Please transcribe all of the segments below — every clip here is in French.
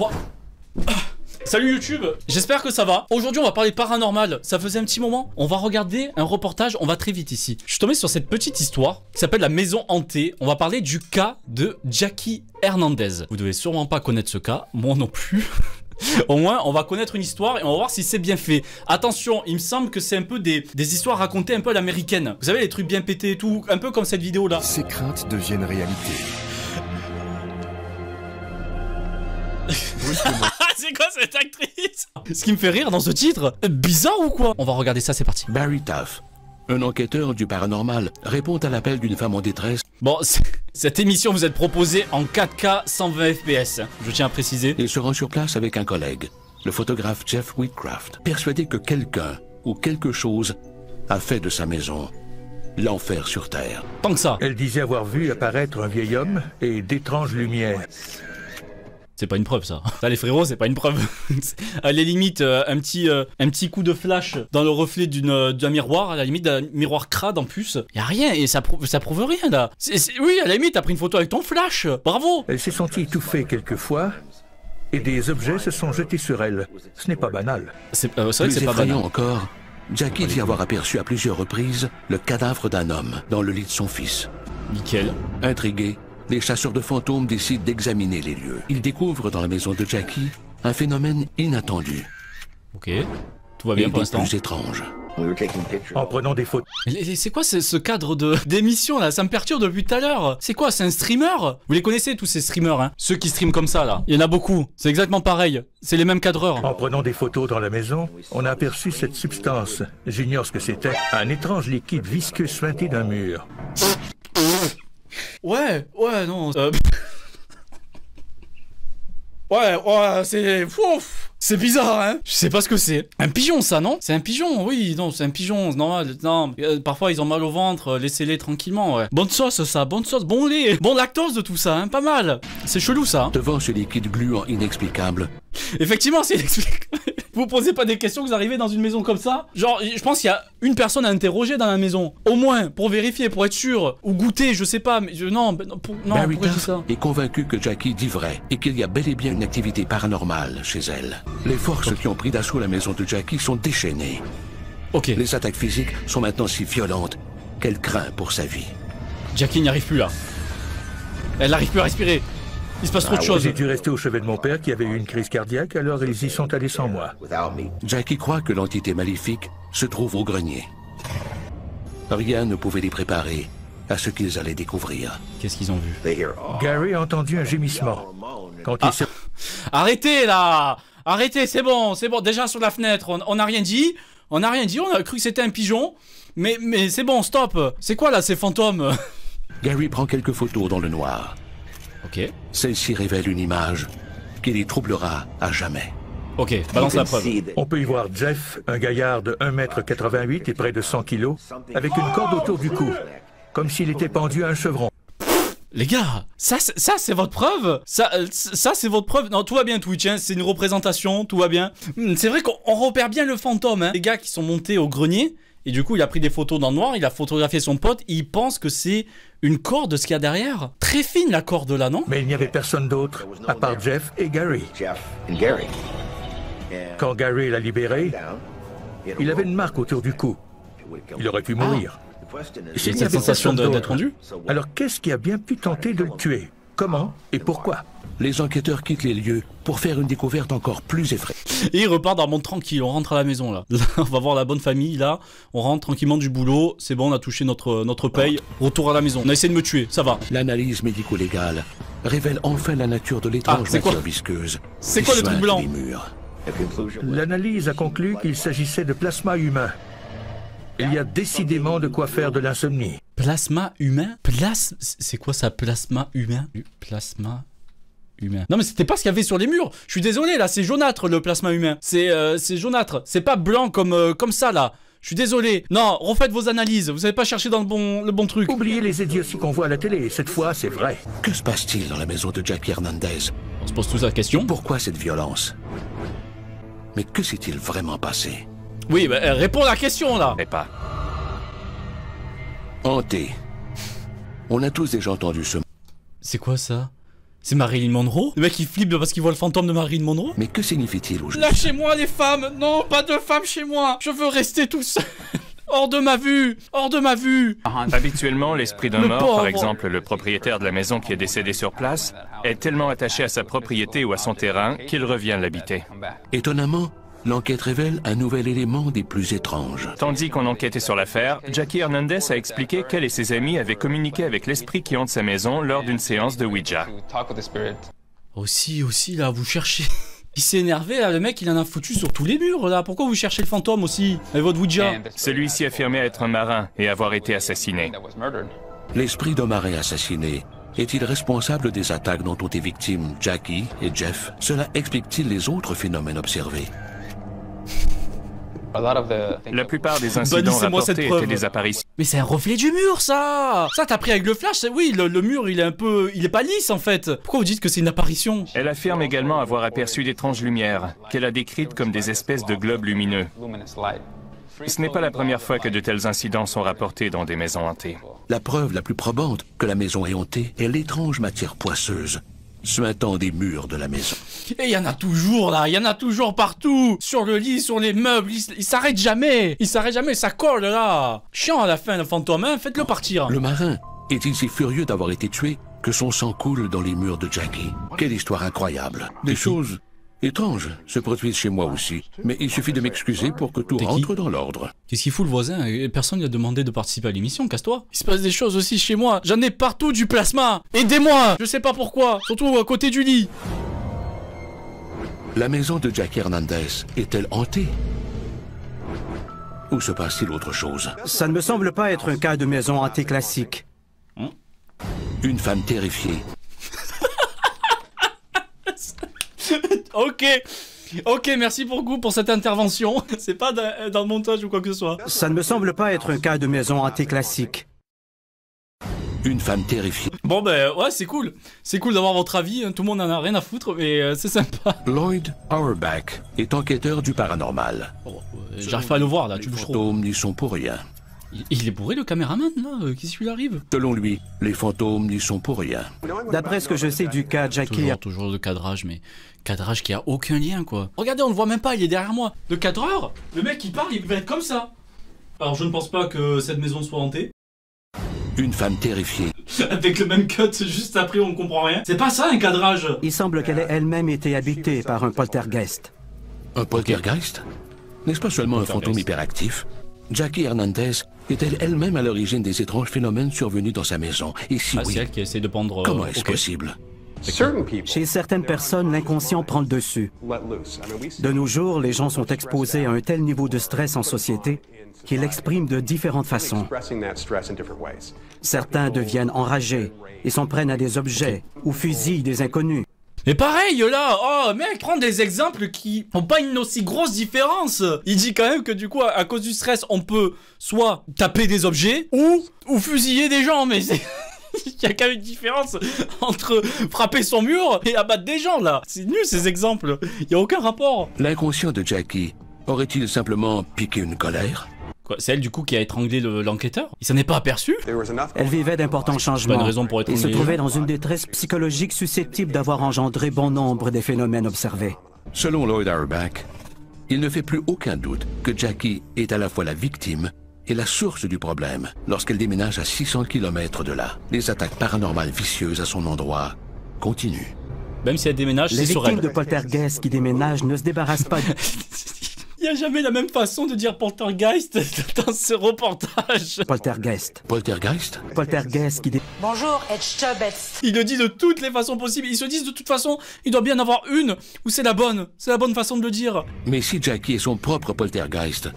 Oh. Salut YouTube, j'espère que ça va. Aujourd'hui on va parler paranormal, ça faisait un petit moment. On va regarder un reportage, on va très vite ici. Je suis tombé sur cette petite histoire qui s'appelle la maison hantée. On va parler du cas de Jackie Hernandez. Vous devez sûrement pas connaître ce cas, moi non plus. Au moins on va connaître une histoire et on va voir si c'est bien fait. Attention, il me semble que c'est un peu des histoires racontées un peu à l'américaine. Vous savez les trucs bien pétés et tout, un peu comme cette vidéo là. Ces craintes deviennent réalité. C'est quoi cette actrice? Ce qui me fait rire dans ce titre, bizarre ou quoi? On va regarder ça, c'est parti. Barry Taff, un enquêteur du paranormal, répond à l'appel d'une femme en détresse. Bon, cette émission vous est proposée en 4K 120 FPS, je tiens à préciser. Il se rend sur place avec un collègue, le photographe Jeff Whitcraft, persuadé que quelqu'un ou quelque chose a fait de sa maison l'enfer sur Terre. Tant que ça. Elle disait avoir vu apparaître un vieil homme et d'étranges lumières. C'est pas une preuve ça. Ça les frérots, c'est pas une preuve. À la limite, un petit coup de flash dans le reflet d'un miroir, à la limite d'un miroir crade en plus. Y a rien et ça prouve rien là. Oui, à la limite, t'as pris une photo avec ton flash. Bravo. Elle s'est sentie étouffée quelquefois et des objets se sont jetés sur elle. Ce n'est pas banal. C'est vrai que c'est pas effrayant banal. encore, Jackie dit avoir aperçu à plusieurs reprises le cadavre d'un homme dans le lit de son fils. Nickel. Intrigués, les chasseurs de fantômes décident d'examiner les lieux. Ils découvrent dans la maison de Jackie un phénomène inattendu. Ok. Tout va bien et pour des l'instant. plus étranges. En prenant des photos. C'est quoi ce cadre d'émission là? Ça me perturbe depuis tout à l'heure. C'est quoi? C'est un streamer? Vous les connaissez tous ces streamers, hein? Ceux qui streament comme ça là. Il y en a beaucoup. C'est exactement pareil. C'est les mêmes cadreurs. En prenant des photos dans la maison, on a aperçu cette substance. J'ignore ce que c'était. Un étrange liquide visqueux suinté d'un mur. Ouais, non. Ouais, c'est... Ouf. C'est bizarre, hein? Je sais pas ce que c'est. Un pigeon, ça, non? C'est un pigeon, oui, non, c'est un pigeon, normal. Non, parfois, ils ont mal au ventre, laissez-les tranquillement, ouais. Bonne sauce, ça, bonne sauce, bon lait, bon lactose de tout ça, hein, pas mal. C'est chelou, ça. Devant ce liquide gluant inexplicable, Effectivement, c'est inexplicable. Vous posez pas des questions, vous arrivez dans une maison comme ça? Genre, je pense qu'il y a une personne à interroger dans la maison. Au moins, pour vérifier, pour être sûr. Ou goûter, je sais pas, mais non, Barry pourquoi je dis Taff ça? est convaincu que Jackie dit vrai et qu'il y a bel et bien une activité paranormale chez elle. Les forces qui ont pris d'assaut la maison de Jackie sont déchaînées. Ok, Les attaques physiques sont maintenant si violentes qu'elle craint pour sa vie. Jackie n'y arrive plus là. Elle n'arrive plus à respirer. Il se passe trop de choses. J'ai dû rester au chevet de mon père qui avait eu une crise cardiaque, alors ils y sont allés sans moi. Jackie croit que l'entité maléfique se trouve au grenier. Rien ne pouvait les préparer à ce qu'ils allaient découvrir. Qu'est-ce qu'ils ont vu? Gary a entendu un gémissement. Quand il s'est... Arrêtez là! Arrêtez, c'est bon. Déjà sur la fenêtre, on n'a rien dit. On n'a rien dit, on a cru que c'était un pigeon. Mais c'est bon, stop. C'est quoi là ces fantômes? Gary prend quelques photos dans le noir. Ok. Celle-ci révèle une image qui les troublera à jamais. Ok, balance la preuve. On peut y voir Jeff, un gaillard de 1,88 m et près de 100 kg, avec une corde autour du cou, comme s'il était pendu à un chevron. Les gars, ça c'est votre preuve? Ça c'est votre preuve? Non, tout va bien Twitch, hein, c'est une représentation, tout va bien. C'est vrai qu'on repère bien le fantôme, hein. Les gars qui sont montés au grenier, et du coup il a pris des photos dans le noir, il a photographié son pote, il pense que c'est une corde ce qu'il y a derrière. Très fine la corde là, non? Mais il n'y avait personne d'autre, à part Jeff et Gary. Quand Gary l'a libéré, il avait une marque autour du cou. Il aurait pu mourir. J'ai Il n'y cette avait sensation personne d'être d'autre. rendu. Alors qu'est-ce qui a bien pu tenter de le tuer? Comment et pourquoi? Les enquêteurs quittent les lieux pour faire une découverte encore plus effrayante. Et il repart dans le monde tranquille, on rentre à la maison là. Là, on va voir la bonne famille là, on rentre tranquillement du boulot, c'est bon, on a touché notre paye, retour à la maison. On a essayé de me tuer, ça va. L'analyse médico-légale révèle enfin la nature de l'étrange c'est quoi? matière visqueuse. C'est qui quoi le truc suinte blanc? les murs. L'analyse a conclu qu'il s'agissait de plasma humain. Il y a décidément de quoi faire de l'insomnie. Plasma humain? C'est quoi ça, plasma humain? Plasma humain. Non mais c'était pas ce qu'il y avait sur les murs. Je suis désolé là, c'est jaunâtre le plasma humain. C'est jaunâtre. C'est pas blanc comme ça là. Je suis désolé. Non, refaites vos analyses. Vous avez pas cherché dans le bon truc. Oubliez les idioties qu'on voit à la télé. Cette fois, c'est vrai. Que se passe-t-il dans la maison de Jackie Hernandez? On se pose tous la question. Pourquoi cette violence? Mais que s'est-il vraiment passé? Oui, bah, réponds à la question là. Mais pas. Hanté. On a tous déjà entendu ce... C'est quoi ça? C'est Marilyn Monroe? Le mec il flippe parce qu'il voit le fantôme de Marilyn Monroe? Mais que signifie-t-il au juste? Lâchez-moi les femmes! Non, pas de femmes chez moi! Je veux rester tout seul! Hors de ma vue! Hors de ma vue! Habituellement, l'esprit d'un Le mort, pauvre. par exemple le propriétaire de la maison qui est décédé sur place, est tellement attaché à sa propriété ou à son terrain qu'il revient l'habiter. Étonnamment, l'enquête révèle un nouvel élément des plus étranges. Tandis qu'on enquêtait sur l'affaire, Jackie Hernandez a expliqué qu'elle et ses amis avaient communiqué avec l'esprit qui hante sa maison lors d'une séance de Ouija. Aussi, là, vous cherchez... Il s'est énervé, là, le mec, il en a foutu sur tous les murs, là. Pourquoi vous cherchez le fantôme aussi? Avec votre Ouija? Celui-ci affirmait être un marin et avoir été assassiné. L'esprit d'un marin assassiné est-il responsable des attaques dont ont été victimes Jackie et Jeff? Cela explique-t-il les autres phénomènes observés? La plupart des incidents Bannissez-moi cette rapportés preuve. étaient des apparitions. Mais c'est un reflet du mur, ça! Ça, t'as pris avec le flash? Oui, le mur, il est un peu... Il est pas lisse, en fait. Pourquoi vous dites que c'est une apparition? Elle affirme également avoir aperçu d'étranges lumières, qu'elle a décrites comme des espèces de globes lumineux. Ce n'est pas la première fois que de tels incidents sont rapportés dans des maisons hantées. La preuve la plus probante que la maison est hantée est l'étrange matière poisseuse suintant des murs de la maison. Et il y en a toujours, là. Il y en a toujours partout. Sur le lit, sur les meubles. Il s'arrête jamais. Il s'arrête jamais. Ça colle, là. Chiant, à la fin, le fantôme, hein. Faites-le partir. Le marin est-il si furieux d'avoir été tué que son sang coule dans les murs de Jackie? Quelle histoire incroyable. Des choses étranges se produisent chez moi aussi, mais il suffit de m'excuser pour que tout T'es qui? rentre dans l'ordre. Qu'est-ce qu'il fout le voisin? Personne lui a demandé de participer à l'émission, casse-toi. Il se passe des choses aussi chez moi. J'en ai partout du plasma. Aidez-moi. Je sais pas pourquoi. Surtout à côté du lit. La maison de Jackie Hernandez est-elle hantée? Ou se passe-t-il autre chose? Ça ne me semble pas être un cas de maison hantée classique. Une femme terrifiée Ok, merci beaucoup pour cette intervention. C'est pas dans le montage ou quoi que ce soit. Ça ne me semble pas être un cas de maison hantée classique. Une femme terrifiée. Bon ben ouais, c'est cool. C'est cool d'avoir votre avis. Tout le monde en a rien à foutre, mais c'est sympa. Lloyd Auerbach est enquêteur du paranormal. Oh, j'arrive pas à le voir là, tu Les bouges trop. fantômes n'y sont pour rien. Il est bourré le caméraman là. Qu'est-ce qui lui arrive? Selon lui, les fantômes n'y sont pour rien. D'après ce que je sais du cas Jackie... Toujours le cadrage, mais cadrage qui a aucun lien quoi. Regardez, on le voit même pas, il est derrière moi. Le cadreur, le mec qui parle, il va être comme ça. Alors je ne pense pas que cette maison soit hantée. Une femme terrifiée. Avec le même cut juste après, on comprend rien. C'est pas ça un cadrage. Il semble qu'elle ait elle-même été habitée par un poltergeist. Un poltergeist? N'est-ce pas seulement un fantôme hyperactif? Jackie Hernandez est-elle elle-même à l'origine des étranges phénomènes survenus dans sa maison? Et si Ah, oui, c'est elle qui essaie de prendre. comment est-ce ok. possible? Chez certaines personnes, l'inconscient prend le dessus. De nos jours, les gens sont exposés à un tel niveau de stress en société qu'ils l'expriment de différentes façons. Certains deviennent enragés et s'en prennent à des objets ou fusillent des inconnus. Mais pareil là, oh mec, prends des exemples qui n'ont pas une aussi grosse différence. Il dit quand même que du coup, à cause du stress, on peut soit taper des objets ou fusiller des gens, mais c'est... Il y a quand même une différence entre frapper son mur et abattre des gens là. C'est nul ces exemples, il n'y a aucun rapport. L'inconscient de Jackie aurait-il simplement piqué une colère? Quoi, c'est elle du coup qui a étranglé l'enquêteur? Il s'en est pas aperçu? Elle vivait d'importants Pas changements une raison pour et se étrangler les trouvait gens. dans une détresse psychologique susceptible d'avoir engendré bon nombre des phénomènes observés. Selon Lloyd Auerbach, il ne fait plus aucun doute que Jackie est à la fois la victime et la source du problème lorsqu'elle déménage à 600 km de là. Les attaques paranormales vicieuses à son endroit continuent. Même si elle déménage, Les c'est sur victimes elle. de poltergeist qui déménagent ne se débarrassent pas Il n'y a jamais la même façon de dire poltergeist dans ce reportage. poltergeist. Poltergeist? Poltergeist qui Bonjour, Ed Chubbets. Il le dit de toutes les façons possibles. Ils se disent de toute façon, il doit bien en avoir une où c'est la bonne. C'est la bonne façon de le dire. Mais si Jackie est son propre poltergeist,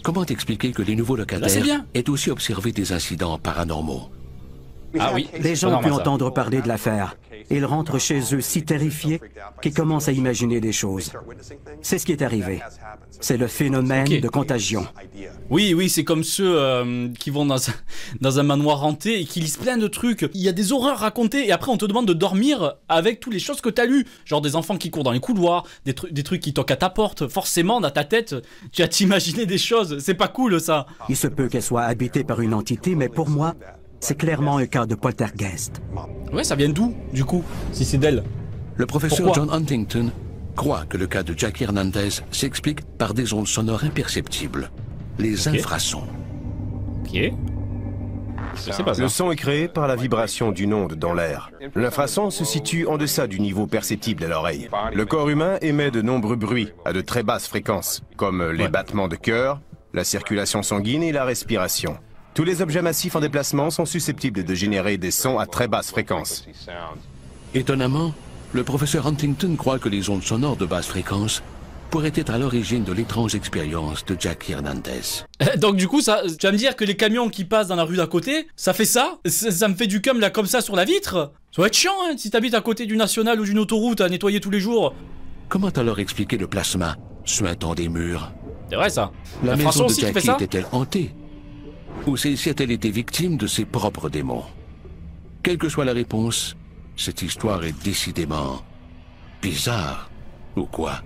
comment expliquer que les nouveaux Là, locataires c'est bien. aient aussi observé des incidents paranormaux? Ah oui. Les gens ont pu entendre parler de l'affaire. Ils rentrent chez eux si terrifiés qu'ils commencent à imaginer des choses. C'est ce qui est arrivé. C'est le phénomène Ok. de contagion. Oui, c'est comme ceux qui vont dans un manoir hanté et qui lisent plein de trucs. Il y a des horreurs racontées et après on te demande de dormir avec toutes les choses que t'as lues. Genre des enfants qui courent dans les couloirs, des trucs qui toquent à ta porte. Forcément, dans ta tête, tu vas t'imaginer des choses. C'est pas cool ça. Il se peut qu'elle soit habitée par une entité, mais pour moi, C'est clairement un cas de poltergeist. Ouais, ça vient d'où, du coup, si c'est d'elle? Le professeur Pourquoi? John Huntington croit que le cas de Jackie Hernandez s'explique par des ondes sonores imperceptibles, les infrasons. Ok. Je sais pas ça. Le son est créé par la vibration d'une onde dans l'air. L'infrason se situe en deçà du niveau perceptible à l'oreille. Le corps humain émet de nombreux bruits à de très basses fréquences, comme les battements de cœur, la circulation sanguine et la respiration. Tous les objets massifs en déplacement sont susceptibles de générer des sons à très basse fréquence. Étonnamment, le professeur Huntington croit que les ondes sonores de basse fréquence pourraient être à l'origine de l'étrange expérience de Jackie Hernandez. Donc du coup, ça, tu vas me dire que les camions qui passent dans la rue d'à côté, ça fait ça? Ça me fait du cum là comme ça sur la vitre? Ça va être chiant, hein, si t'habites à côté du national ou d'une autoroute à nettoyer tous les jours. Comment alors expliquer le plasma suintant des murs? C'est vrai ça. La maison François de aussi qui fait Jackie ça? était-elle hantée? Ou celle-ci a-t-elle été victime de ses propres démons? Quelle que soit la réponse, cette histoire est décidément bizarre, ou quoi?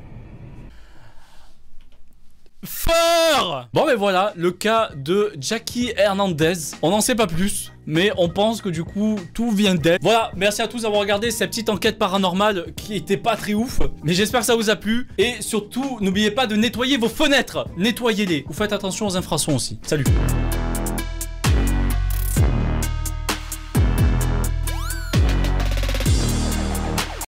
Fort! Bon mais voilà, le cas de Jackie Hernandez. On n'en sait pas plus, mais on pense que du coup, tout vient d'elle. Voilà, merci à tous d'avoir regardé cette petite enquête paranormale qui était pas très ouf. Mais j'espère que ça vous a plu. Et surtout, n'oubliez pas de nettoyer vos fenêtres. Nettoyez-les. Vous faites attention aux infrasons aussi. Salut!